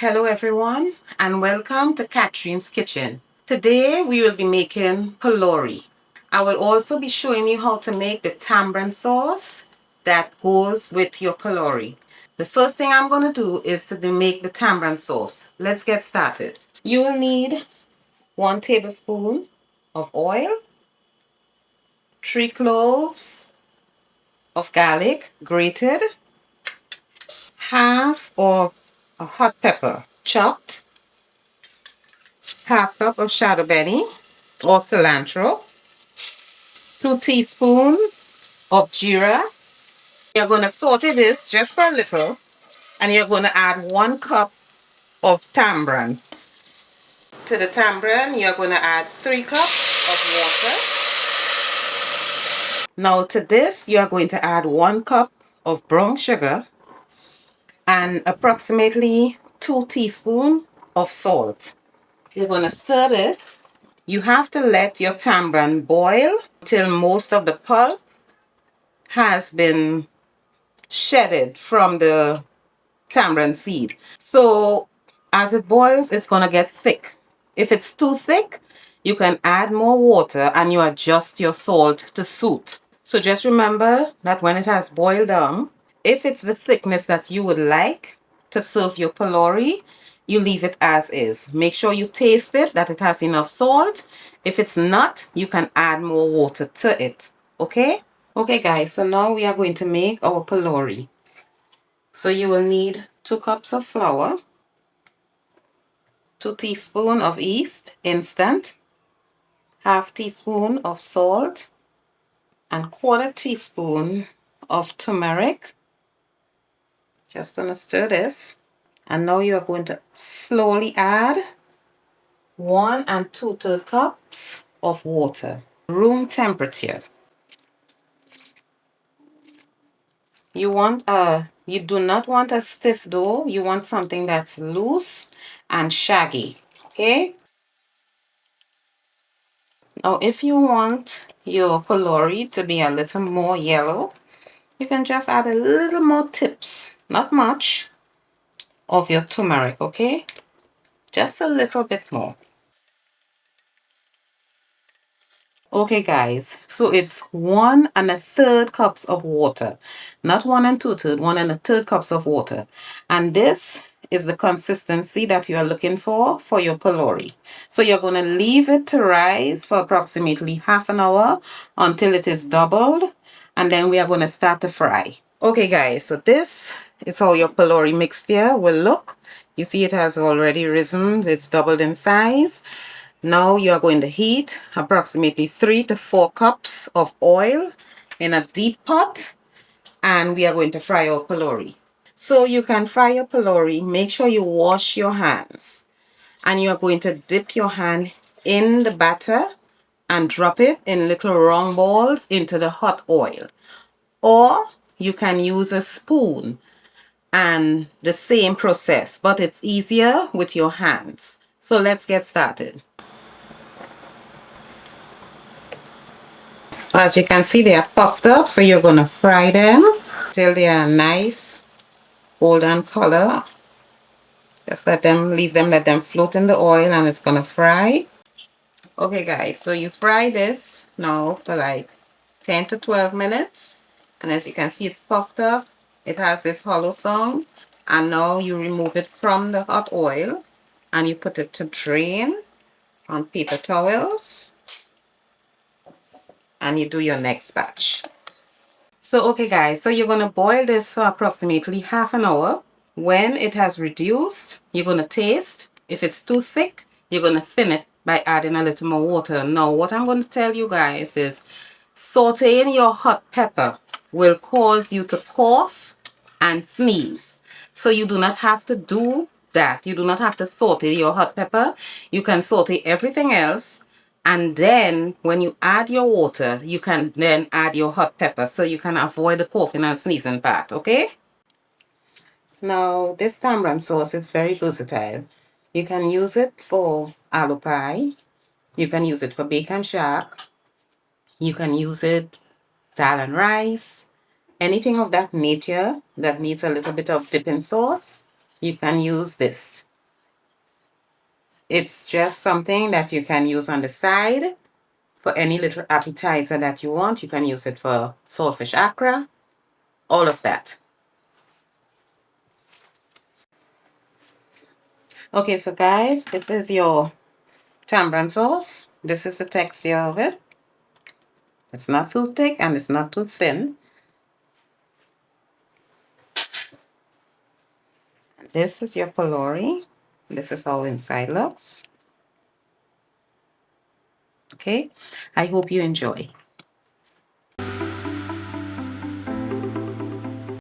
Hello everyone and welcome to Catherine's Kitchen. Today we will be making palori. I will also be showing you how to make the tamarind sauce that goes with your palori. The first thing I'm going to do is to make the tamarind sauce. Let's get started. You will need 1 tablespoon of oil, 3 cloves of garlic grated, half of a hot pepper chopped, half cup of shadow benny or cilantro, 2 teaspoons of jeera. You're going to saute this just for a little and you're going to add 1 cup of tamarind. To the tamarind, you're going to add 3 cups of water. Now to this, you're going to add 1 cup of brown sugar and approximately 2 teaspoons of salt. You're going to stir this. You have to let your tamarind boil till most of the pulp has been shedded from the tamarind seed. So as it boils, it's going to get thick. If it's too thick, you can add more water and you adjust your salt to suit. So just remember that when it has boiled down, if it's the thickness that you would like to serve your palori, you leave it as is. Make sure you taste it, that it has enough salt. If it's not, you can add more water to it. Okay? Okay guys, so now we are going to make our palori. So you will need 2 cups of flour, 2 teaspoons of yeast instant, half teaspoon of salt, and 1/4 teaspoon of turmeric. Just gonna stir this. And now you are going to slowly add 1 2/3 cups of water, room temperature. You do not want a stiff dough. You want something that's loose and shaggy. Okay? Now, if you want your palori to be a little more yellow, you can just add a little more tips, not much, of your turmeric, okay? Just a little bit more. Okay, guys, so it's 1 1/3 cups of water, not 1 2/3, 1 1/3 cups of water. And this is the consistency that you are looking for your palori. So you're going to leave it to rise for approximately half an hour until it is doubled, and then we are going to start to fry. Okay, guys, so this is how your palori mixture will look. You see it has already risen, it's doubled in size. Now you are going to heat approximately 3 to 4 cups of oil in a deep pot, and we are going to fry our palori. So you can fry your palori, make sure you wash your hands, and you are going to dip your hand in the batter and drop it in little round balls into the hot oil. Or you can use a spoon and the same process, but it's easier with your hands. So let's get started. As you can see, they are puffed up, so you're going to fry them till they are nice golden color. Just let them float in the oil and it's going to fry. Okay guys, so you fry this now for like 10 to 12 minutes. And as you can see, it's puffed up. It has this hollow sound. And now you remove it from the hot oil and you put it to drain on paper towels. And you do your next batch. So okay guys, so you're going to boil this for approximately half an hour. When it has reduced, you're going to taste. If it's too thick, you're going to thin it by adding a little more water. Now what I'm going to tell you guys is sauteing your hot pepper will cause you to cough and sneeze. So you do not have to do that. You do not have to saute your hot pepper. You can saute everything else. And then when you add your water, you can then add your hot pepper so you can avoid the coughing and sneezing part, okay? Now, this tamarind sauce is very versatile. You can use it for aloo pie. You can use it for bacon shack. You can use it dal and rice. Anything of that nature that needs a little bit of dipping sauce, you can use this. It's just something that you can use on the side for any little appetizer that you want. You can use it for saltfish accra, all of that. Okay, so guys, this is your tamarind sauce. This is the texture of it. It's not too thick and it's not too thin. This is your palori. This is how inside looks. Okay, I hope you enjoy.